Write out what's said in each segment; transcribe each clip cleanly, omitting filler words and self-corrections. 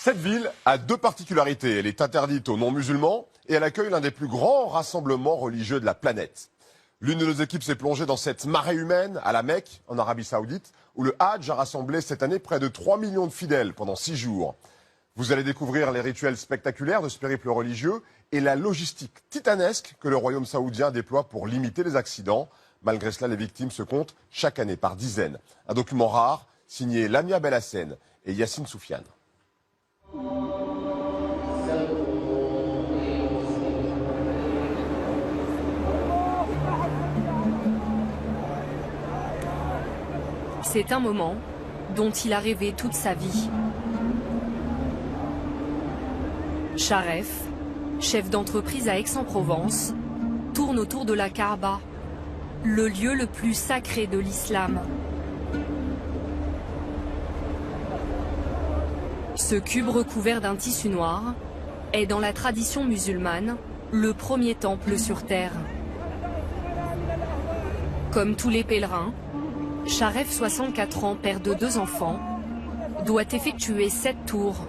Cette ville a deux particularités. Elle est interdite aux non-musulmans et elle accueille l'un des plus grands rassemblements religieux de la planète. L'une de nos équipes s'est plongée dans cette marée humaine à la Mecque, en Arabie Saoudite, où le Hadj a rassemblé cette année près de 3 millions de fidèles pendant 6 jours. Vous allez découvrir les rituels spectaculaires de ce périple religieux et la logistique titanesque que le royaume saoudien déploie pour limiter les accidents. Malgré cela, les victimes se comptent chaque année par dizaines. Un document rare, signé Lamia Belhassen et Yassine Soufiane. C'est un moment dont il a rêvé toute sa vie. Charef, chef d'entreprise à Aix-en-Provence, tourne autour de la Kaaba, le lieu le plus sacré de l'islam. Ce cube recouvert d'un tissu noir est dans la tradition musulmane le premier temple sur terre. Comme tous les pèlerins, Charef, 64 ans, père de 2 enfants, doit effectuer 7 tours.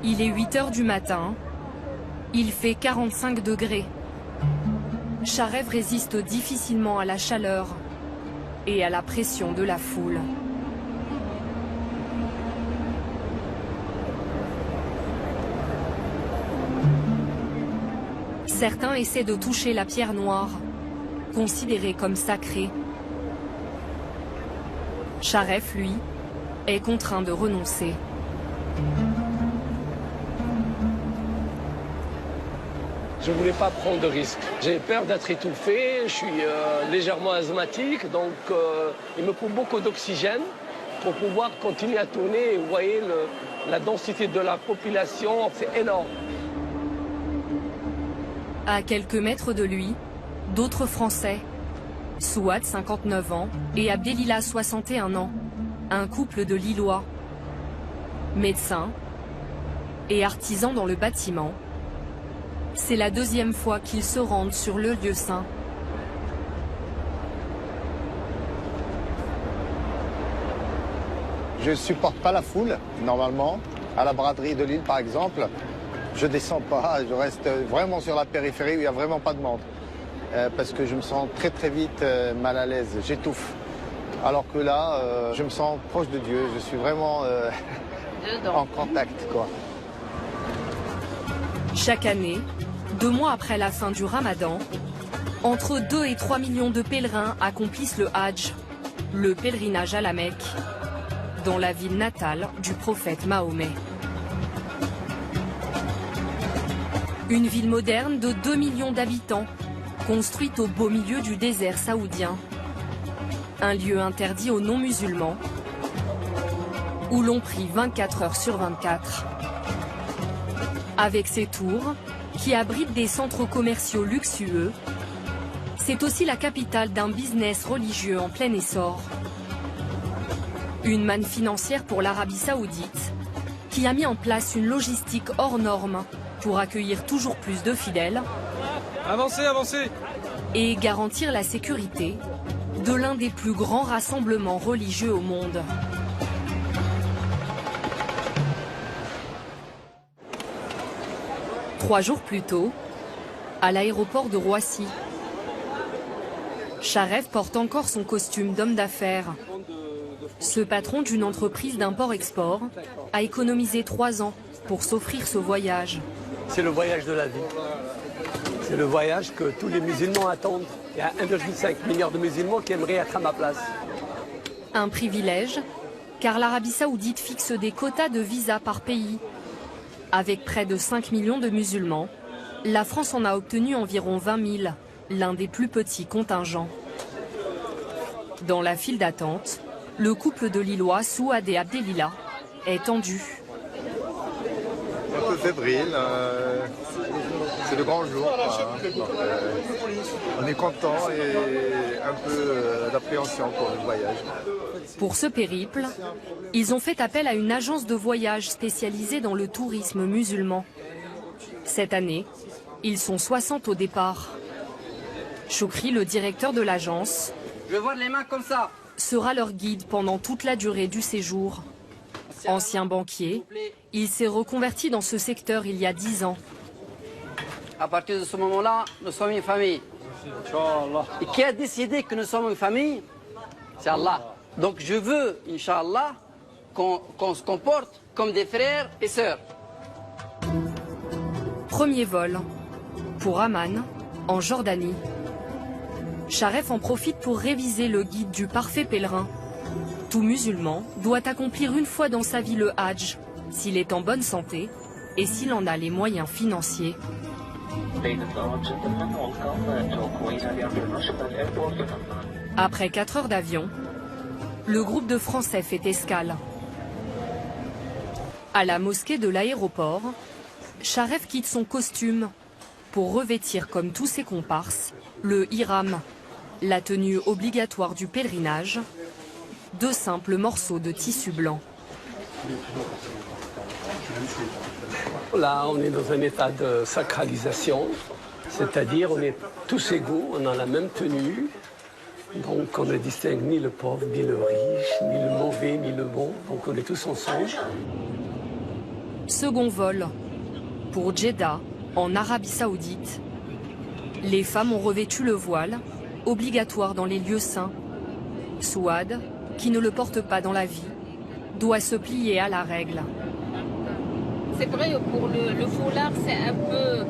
Il est 8 h du matin, il fait 45 degrés. Charef résiste difficilement à la chaleur et à la pression de la foule. Certains essaient de toucher la pierre noire, considérée comme sacrée. Charef, lui, est contraint de renoncer. Je ne voulais pas prendre de risques. J'ai peur d'être étouffé, je suis légèrement asthmatique, donc il me faut beaucoup d'oxygène pour pouvoir continuer à tourner. Et vous voyez, la densité de la population, c'est énorme. À quelques mètres de lui, d'autres Français. Souad, 59 ans, et Abdelila, 61 ans. Un couple de Lillois. Médecin et artisan dans le bâtiment. C'est la 2e fois qu'ils se rendent sur le lieu saint. Je ne supporte pas la foule, normalement. À la braderie de Lille, par exemple, je ne descends pas, je reste vraiment sur la périphérie où il n'y a vraiment pas de monde. Parce que je me sens très très vite mal à l'aise, j'étouffe. Alors que là, je me sens proche de Dieu, je suis vraiment en contact, quoi. Chaque année, 2 mois après la fin du Ramadan, entre 2 et 3 millions de pèlerins accomplissent le Hadj, le pèlerinage à la Mecque, dans la ville natale du prophète Mahomet. Une ville moderne de 2 millions d'habitants, construite au beau milieu du désert saoudien. Un lieu interdit aux non-musulmans, où l'on prie 24 heures sur 24. Avec ses tours, qui abritent des centres commerciaux luxueux, c'est aussi la capitale d'un business religieux en plein essor. Une manne financière pour l'Arabie Saoudite, qui a mis en place une logistique hors norme pour accueillir toujours plus de fidèles. Avancez, avancez! Et garantir la sécurité de l'un des plus grands rassemblements religieux au monde. Trois jours plus tôt, à l'aéroport de Roissy, Charef porte encore son costume d'homme d'affaires. Ce patron d'une entreprise d'import-export a économisé 3 ans pour s'offrir ce voyage. C'est le voyage de la vie. C'est le voyage que tous les musulmans attendent. Il y a 1,5 milliard de musulmans qui aimeraient être à ma place. Un privilège, car l'Arabie Saoudite fixe des quotas de visa par pays. Avec près de 5 millions de musulmans, la France en a obtenu environ 20 000, l'un des plus petits contingents. Dans la file d'attente, le couple de Lillois, Souad et Abdelila, est tendu. Un peu fébrile, c'est le grand jour. On est content et un peu d'appréhension pour le voyage. Pour ce périple, ils ont fait appel à une agence de voyage spécialisée dans le tourisme musulman. Cette année, ils sont 60 au départ. Choukri, le directeur de l'agence, Je veux voir les mains comme ça. sera leur guide pendant toute la durée du séjour. Ancien banquier, il s'est reconverti dans ce secteur il y a 10 ans. À partir de ce moment-là, nous sommes une famille. Et qui a décidé que nous sommes une famille? C'est Allah. Donc je veux, Inch'Allah, qu'on se comporte comme des frères et sœurs. Premier vol pour Amman, en Jordanie. Sharef en profite pour réviser le guide du parfait pèlerin. Tout musulman doit accomplir une fois dans sa vie le Hajj, s'il est en bonne santé et s'il en a les moyens financiers. Après 4 heures d'avion, le groupe de Français fait escale. À la mosquée de l'aéroport, Sharef quitte son costume pour revêtir, comme tous ses comparses, le ihram, la tenue obligatoire du pèlerinage, 2 simples morceaux de tissu blanc. Là, on est dans un état de sacralisation, c'est-à-dire on est tous égaux, on a la même tenue, donc on ne distingue ni le pauvre, ni le riche, ni le mauvais, ni le bon, donc on est tous ensemble. Second vol pour Jeddah, en Arabie Saoudite. Les femmes ont revêtu le voile, obligatoire dans les lieux saints. Souad, qui ne le porte pas dans la vie, doit se plier à la règle. C'est vrai, pour le foulard, c'est un peu,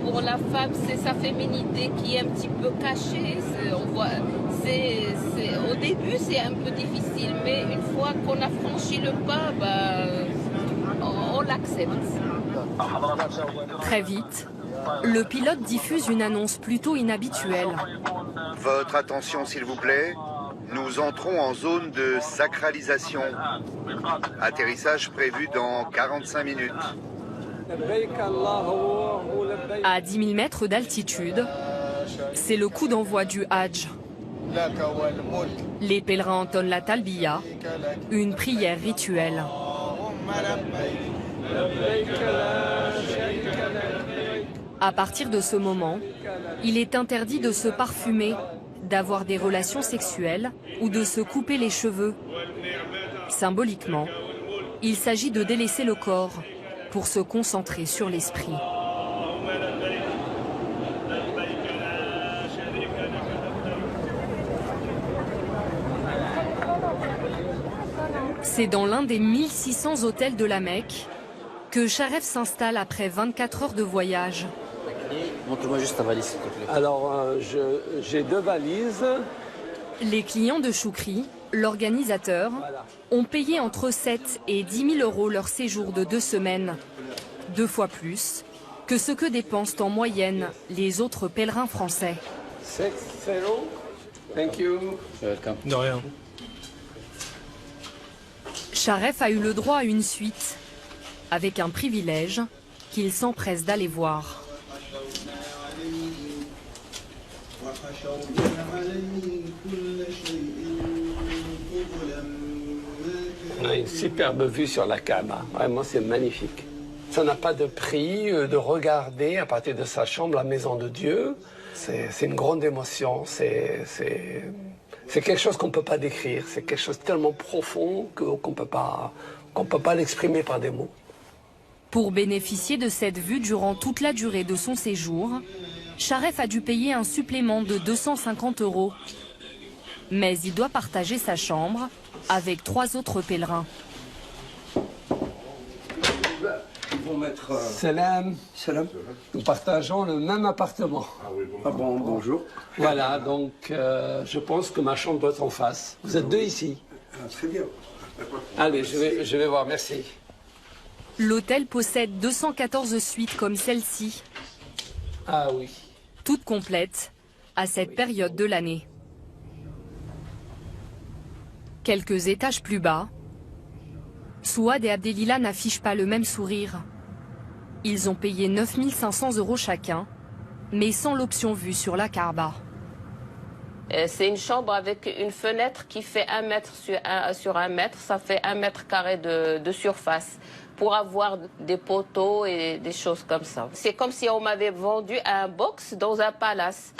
pour la femme, c'est sa féminité qui est un petit peu cachée. Au début, c'est un peu difficile, mais une fois qu'on a franchi le pas, on l'accepte. Très vite, le pilote diffuse une annonce plutôt inhabituelle. Votre attention, s'il vous plaît. Nous entrons en zone de sacralisation. Atterrissage prévu dans 45 minutes. À 10 000 mètres d'altitude, c'est le coup d'envoi du Hajj. Les pèlerins entonnent la talbiya, une prière rituelle. À partir de ce moment, il est interdit de se parfumer, d'avoir des relations sexuelles ou de se couper les cheveux. Symboliquement, il s'agit de délaisser le corps pour se concentrer sur l'esprit. C'est dans l'un des 1600 hôtels de la Mecque que Sharef s'installe après 24 heures de voyage. Montre-moi juste ta valise, s'il te plaît. Alors, j'ai 2 valises. Les clients de Choukri, l'organisateur, ont payé entre 7 et 10 000 euros leur séjour de 2 semaines. 2 fois plus que ce que dépensent en moyenne les autres pèlerins français. 6-0. Thank you. De rien. Sharef a eu le droit à une suite, avec un privilège qu'il s'empresse d'aller voir. On a une superbe vue sur la Kaaba. Vraiment, c'est magnifique. Ça n'a pas de prix de regarder à partir de sa chambre la maison de Dieu. C'est une grande émotion. C'est quelque chose qu'on ne peut pas décrire. C'est quelque chose de tellement profond qu'on ne peut pas l'exprimer par des mots. Pour bénéficier de cette vue durant toute la durée de son séjour, Sharef a dû payer un supplément de 250 euros. Mais il doit partager sa chambre avec 3 autres pèlerins. Salam. Salam. Nous partageons le même appartement. Ah bon, bonjour. Voilà, donc je pense que ma chambre doit être en face. Vous êtes 2 ici. Ah, très bien. Allez, je vais voir, merci. L'hôtel possède 214 suites comme celle-ci, Ah oui. toutes complètes à cette période de l'année. Quelques étages plus bas, Souad et Abdelila n'affichent pas le même sourire. Ils ont payé 9 500 euros chacun, mais sans l'option vue sur la Kaaba. C'est une chambre avec une fenêtre qui fait 1 mètre sur 1 mètre, ça fait 1 mètre carré de surface, pour avoir des poteaux et des choses comme ça. C'est comme si on m'avait vendu un box dans un palace.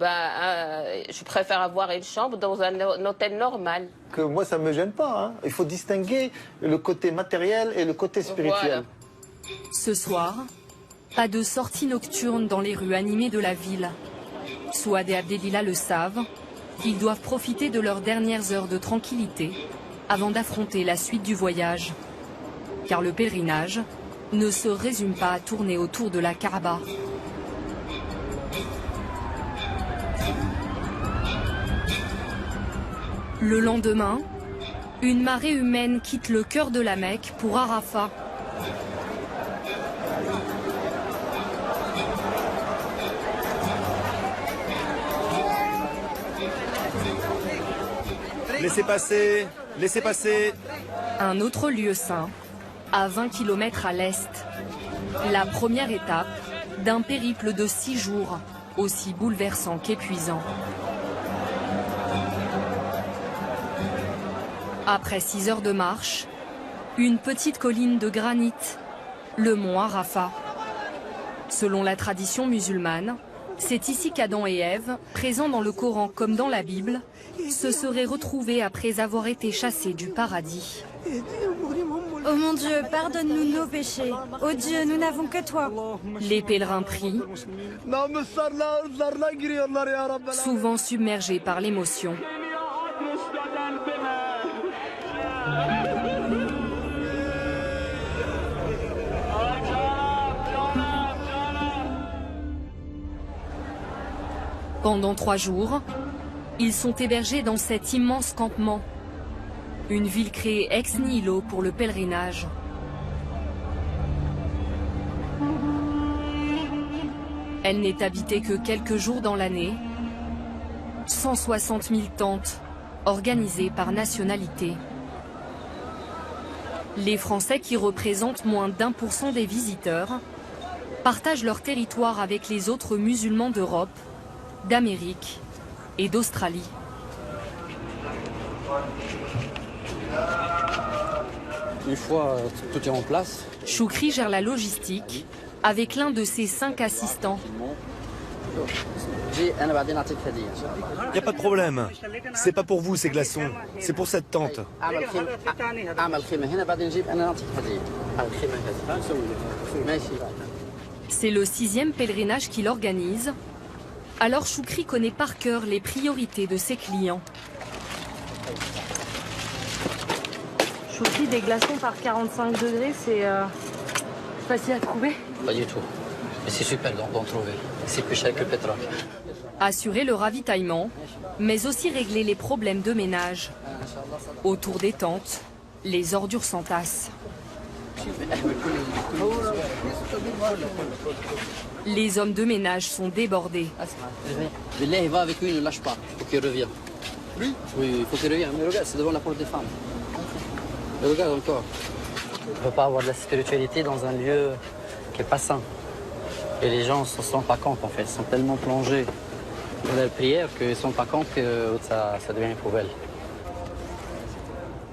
Je préfère avoir une chambre dans un hôtel normal. Que moi, ça ne me gêne pas. Il faut distinguer le côté matériel et le côté spirituel. Voilà. Ce soir, pas de sortie nocturne dans les rues animées de la ville. Souad et Abdelila le savent, ils doivent profiter de leurs dernières heures de tranquillité avant d'affronter la suite du voyage. Car le pèlerinage ne se résume pas à tourner autour de la Kaaba. Le lendemain, une marée humaine quitte le cœur de la Mecque pour Arafat. Laissez passer, laissez passer. Un autre lieu saint, à 20 km à l'est. La première étape d'un périple de 6 jours, aussi bouleversant qu'épuisant. Après 6 heures de marche, une petite colline de granit, le mont Arafat. Selon la tradition musulmane, c'est ici qu'Adam et Ève, présents dans le Coran comme dans la Bible, se seraient retrouvés après avoir été chassés du paradis. Oh mon Dieu, pardonne-nous nos péchés. Oh Dieu, nous n'avons que toi. Les pèlerins prient, souvent submergés par l'émotion. Pendant 3 jours, ils sont hébergés dans cet immense campement. Une ville créée ex nihilo pour le pèlerinage. Elle n'est habitée que quelques jours dans l'année. 160 000 tentes, organisées par nationalité. Les Français, qui représentent moins d'1% des visiteurs, partagent leur territoire avec les autres musulmans d'Europe, d'Amérique et d'Australie. Une fois tout est en place. Choukri gère la logistique avec l'un de ses 5 assistants. Il n'y a pas de problème. C'est pas pour vous ces glaçons, c'est pour cette tente. C'est le 6e pèlerinage qu'il organise. Alors Choukri connaît par cœur les priorités de ses clients. Choukri, des glaçons par 45 degrés, c'est facile à trouver? Pas du tout. Mais c'est super d'en trouver. C'est plus cher que le pétrole. Assurer le ravitaillement, mais aussi régler les problèmes de ménage. Autour des tentes, les ordures s'entassent. Les hommes de ménage sont débordés. Là, il va avec lui, il ne lâche pas. Il faut qu'il revienne. Oui, il faut qu'il revienne. Mais regarde, c'est devant la porte des femmes. Mais regarde encore. On ne peut pas avoir de la spiritualité dans un lieu qui n'est pas sain. Et les gens ne se rendent pas compte, en fait. Ils sont tellement plongés dans la prière qu'ils ne se rendent pas compte que ça devient une poubelle.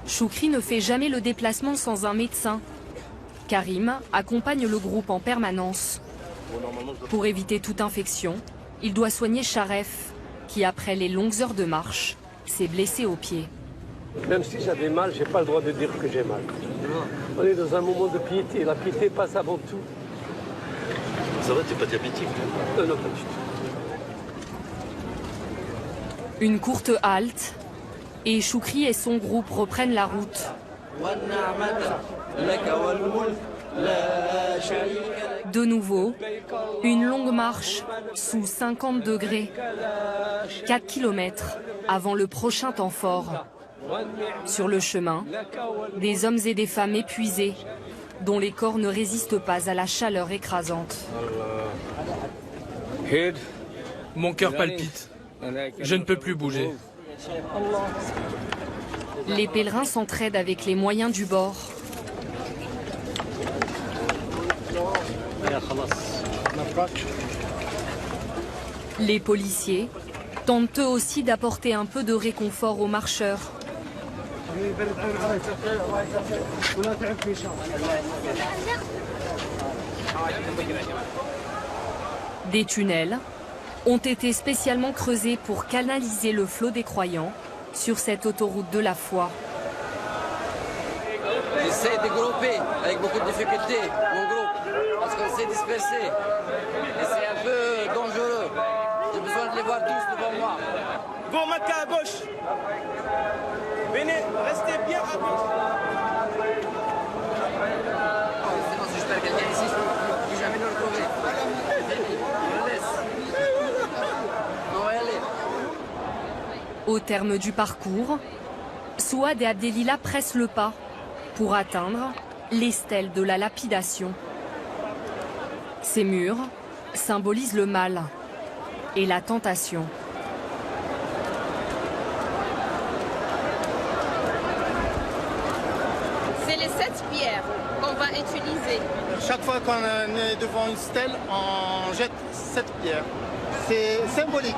Choukri ne fait jamais le déplacement sans un médecin. Karim accompagne le groupe en permanence. Pour éviter toute infection, il doit soigner Sharef, qui après les longues heures de marche, s'est blessé au pied. Même si j'avais mal, je n'ai pas le droit de dire que j'ai mal. On est dans un moment de piété. La piété passe avant tout. Ça va, t'es pas diabétique? Non, pas du tout. Une courte halte, et Choukri et son groupe reprennent la route. De nouveau, une longue marche sous 50 degrés. 4 km avant le prochain temps fort. Sur le chemin, des hommes et des femmes épuisés, dont les corps ne résistent pas à la chaleur écrasante. Mon cœur palpite. Je ne peux plus bouger. Les pèlerins s'entraident avec les moyens du bord. Les policiers tentent eux aussi d'apporter un peu de réconfort aux marcheurs. Des tunnels ont été spécialement creusés pour canaliser le flot des croyants sur cette autoroute de la foi. J'essaie de grouper avec beaucoup de difficultés mon groupe parce qu'on s'est dispersé et c'est un peu dangereux. J'ai besoin de les voir tous devant moi. Bon, Maca à gauche. Venez, restez bien à gauche. Sinon, si je perds quelqu'un ici, je ne peux jamais le retrouver. On le laisse. On va y aller. Au terme du parcours, Souad et Abdelila pressent le pas pour atteindre les stèles de la lapidation. Ces murs symbolisent le mal et la tentation. C'est les 7 pierres qu'on va utiliser. Chaque fois qu'on est devant une stèle, on jette 7 pierres. C'est symbolique.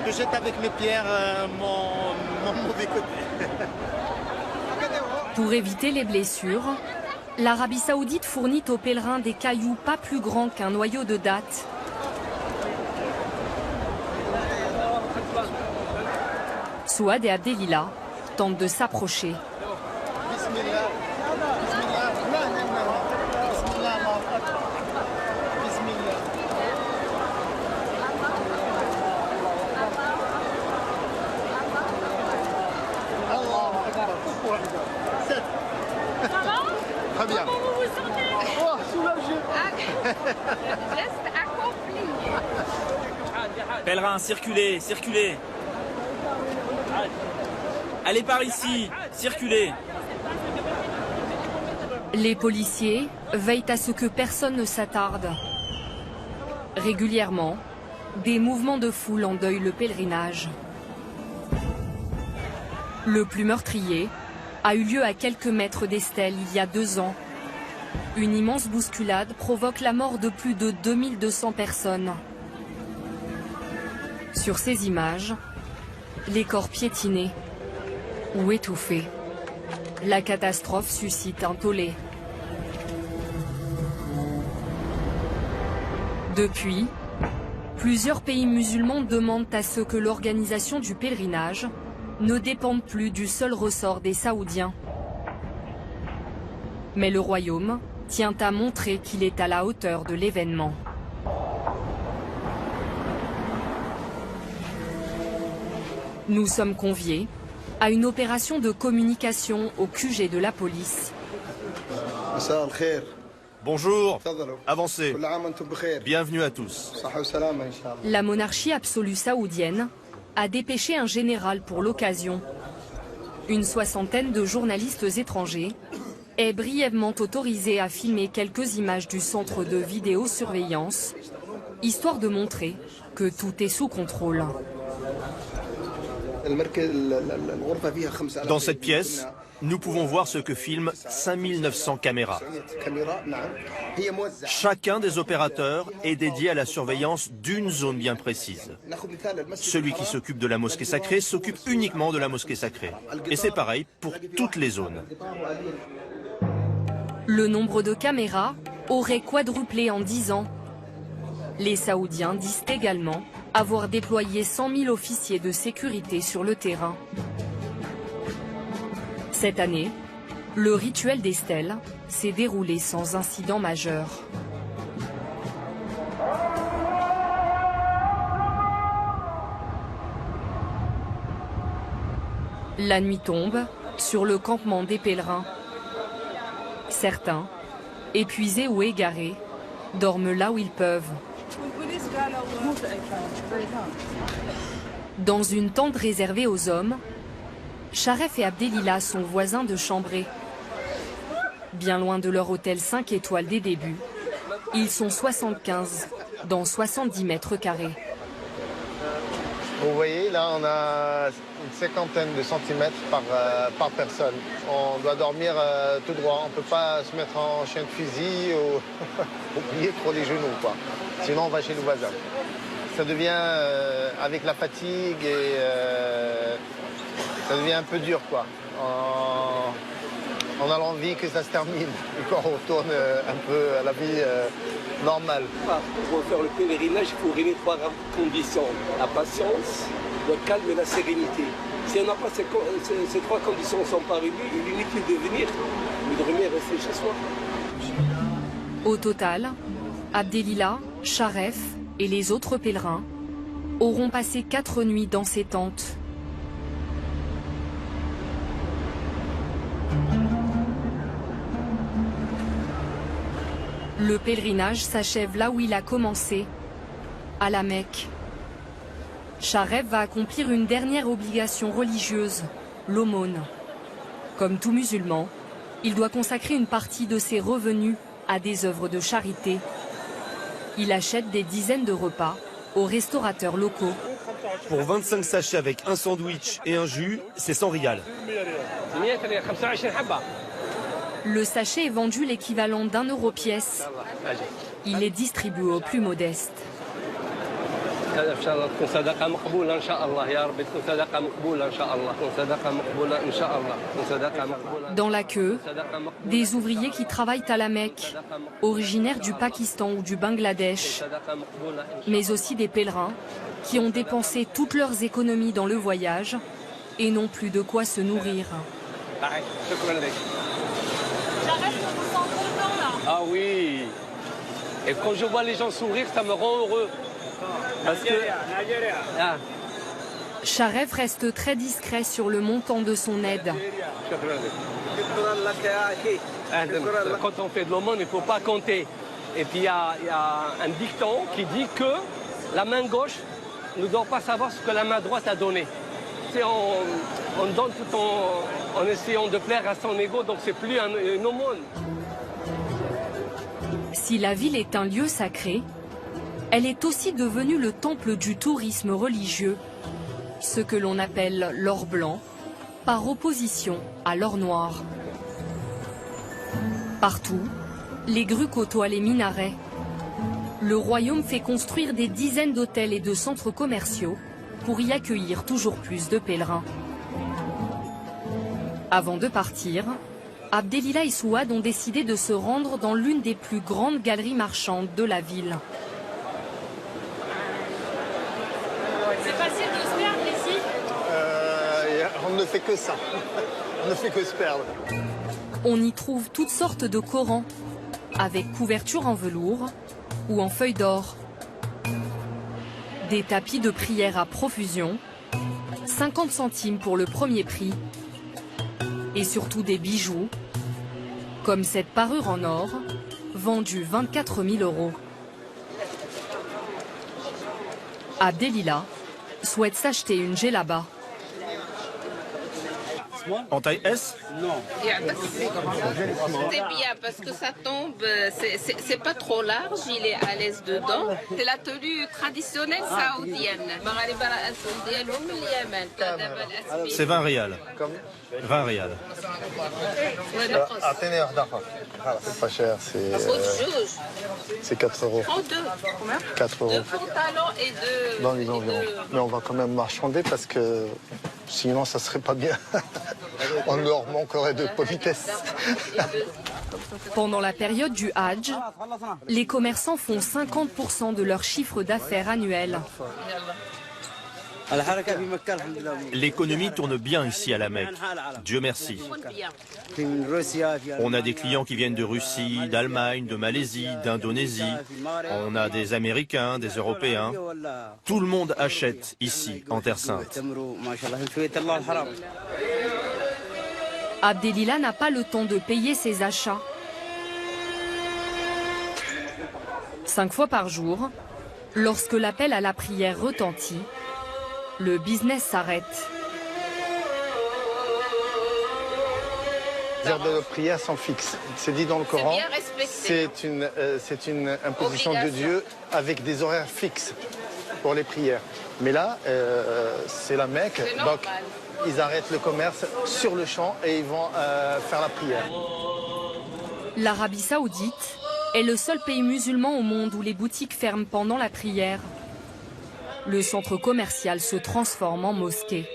Je jette avec mes pierres mon mauvais côté. Pour éviter les blessures, l'Arabie Saoudite fournit aux pèlerins des cailloux pas plus grands qu'un noyau de date. Souad et Abdelila tentent de s'approcher. Très bien. Comment vous vous sentez? Oh, soulagé. Le geste accompli. Pèlerin, circulez, circulez. Allez par ici, circulez. Les policiers veillent à ce que personne ne s'attarde. Régulièrement, des mouvements de foule endeuillent le pèlerinage. Le plus meurtrier a eu lieu à quelques mètres des stèles il y a 2 ans. Une immense bousculade provoque la mort de plus de 2200 personnes. Sur ces images, les corps piétinés ou étouffés. La catastrophe suscite un tollé. Depuis, plusieurs pays musulmans demandent à ce que l'organisation du pèlerinage ne dépendent plus du seul ressort des Saoudiens. Mais le royaume tient à montrer qu'il est à la hauteur de l'événement. Nous sommes conviés à une opération de communication au QG de la police. Bonjour, avancez. Bienvenue à tous. La monarchie absolue saoudienne a dépêché un général pour l'occasion. Une 60aine de journalistes étrangers est brièvement autorisée à filmer quelques images du centre de vidéosurveillance, histoire de montrer que tout est sous contrôle. Dans cette pièce, nous pouvons voir ce que filment 5900 caméras. Chacun des opérateurs est dédié à la surveillance d'une zone bien précise. Celui qui s'occupe de la mosquée sacrée s'occupe uniquement de la mosquée sacrée. Et c'est pareil pour toutes les zones. Le nombre de caméras aurait quadruplé en 10 ans. Les Saoudiens disent également avoir déployé 100 000 officiers de sécurité sur le terrain. Cette année, le rituel des stèles s'est déroulé sans incident majeur. La nuit tombe sur le campement des pèlerins. Certains, épuisés ou égarés, dorment là où ils peuvent. Dans une tente réservée aux hommes, Charef et Abdelila sont voisins de chambrée. Bien loin de leur hôtel 5 étoiles des débuts, ils sont 75 dans 70 mètres carrés. Vous voyez, là, on a une 50aine de centimètres par personne. On doit dormir tout droit. On ne peut pas se mettre en chien de fusil ou plier trop les genoux, quoi. Sinon, on va chez le voisin. Ça devient, avec la fatigue, ça devient un peu dur, quoi. On a l'envie que ça se termine et qu'on retourne un peu à la vie normale. Pour faire le pèlerinage, il faut réunir 3 conditions. La patience, le calme et la sérénité. Si on n'a pas ces 3 conditions ne sont pas réunies, il est inutile de venir, mais de revenir rester chez soi. Au total, Abdelila, Sharef et les autres pèlerins auront passé 4 nuits dans ces tentes. Le pèlerinage s'achève là où il a commencé, à la Mecque. Sharef va accomplir une dernière obligation religieuse, l'aumône. Comme tout musulman, il doit consacrer une partie de ses revenus à des œuvres de charité. Il achète des dizaines de repas aux restaurateurs locaux. Pour 25 sachets avec un sandwich et un jus, c'est 100 riyals. Le sachet est vendu l'équivalent d'1 euro pièce. Il est distribué aux plus modestes. Dans la queue, des ouvriers qui travaillent à la Mecque, originaires du Pakistan ou du Bangladesh, mais aussi des pèlerins qui ont dépensé toutes leurs économies dans le voyage et n'ont plus de quoi se nourrir. Ah oui. Et quand je vois les gens sourire, ça me rend heureux. Parce que... Sharef reste très discret sur le montant de son aide. Quand on fait de l'aumône, il ne faut pas compter. Et puis il y a un dicton qui dit que la main gauche ne doit pas savoir ce que la main droite a donné. On donne tout en essayant de plaire à son ego, donc c'est plus une aumône. Si la ville est un lieu sacré, elle est aussi devenue le temple du tourisme religieux, ce que l'on appelle l'or blanc, par opposition à l'or noir. Partout, les grues côtoient les minarets. Le royaume fait construire des dizaines d'hôtels et de centres commerciaux pour y accueillir toujours plus de pèlerins. Avant de partir, Abdelila et Souad ont décidé de se rendre dans l'une des plus grandes galeries marchandes de la ville. C'est facile de se perdre ici. On ne fait que ça. On ne fait que se perdre. On y trouve toutes sortes de Corans, avec couverture en velours ou en feuilles d'or. Des tapis de prière à profusion, 50 centimes pour le premier prix. Et surtout des bijoux, comme cette parure en or, vendue 24 000 €. Abdelila souhaite s'acheter une djellaba. En taille S? Non. C'est bien parce que ça tombe, c'est pas trop large, il est à l'aise dedans. C'est la tenue traditionnelle saoudienne. C'est 20 riyals. 20 riyals. C'est pas cher, c'est 4 €. Prends 2. 4 €. 2 pantalons et 2... Dans les environs. Mais on va quand même marchander parce que sinon ça serait pas bien. On leur manquerait de politesse. Pendant la période du Hajj, les commerçants font 50% de leur chiffre d'affaires annuel. L'économie tourne bien ici à la Mecque. Dieu merci. On a des clients qui viennent de Russie, d'Allemagne, de Malaisie, d'Indonésie. On a des Américains, des Européens. Tout le monde achète ici, en Terre Sainte. Abdelila n'a pas le temps de payer ses achats. 5 fois par jour, lorsque l'appel à la prière retentit, le business s'arrête. Les heures de prière sont fixes. C'est dit dans le Coran. C'est une imposition de Dieu avec des horaires fixes pour les prières. Mais là, c'est la Mecque, donc ils arrêtent le commerce sur le champ et ils vont faire la prière. L'Arabie Saoudite est le seul pays musulman au monde où les boutiques ferment pendant la prière. Le centre commercial se transforme en mosquée.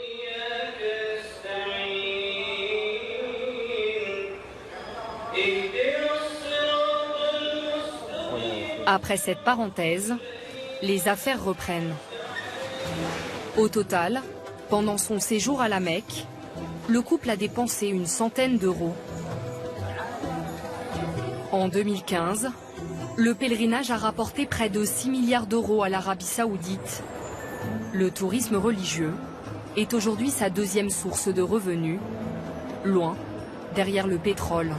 Après cette parenthèse, les affaires reprennent. Au total, pendant son séjour à la Mecque, le couple a dépensé une centaine d'euros. En 2015, le pèlerinage a rapporté près de 6 milliards d'euros à l'Arabie Saoudite. Le tourisme religieux est aujourd'hui sa deuxième source de revenus, loin derrière le pétrole.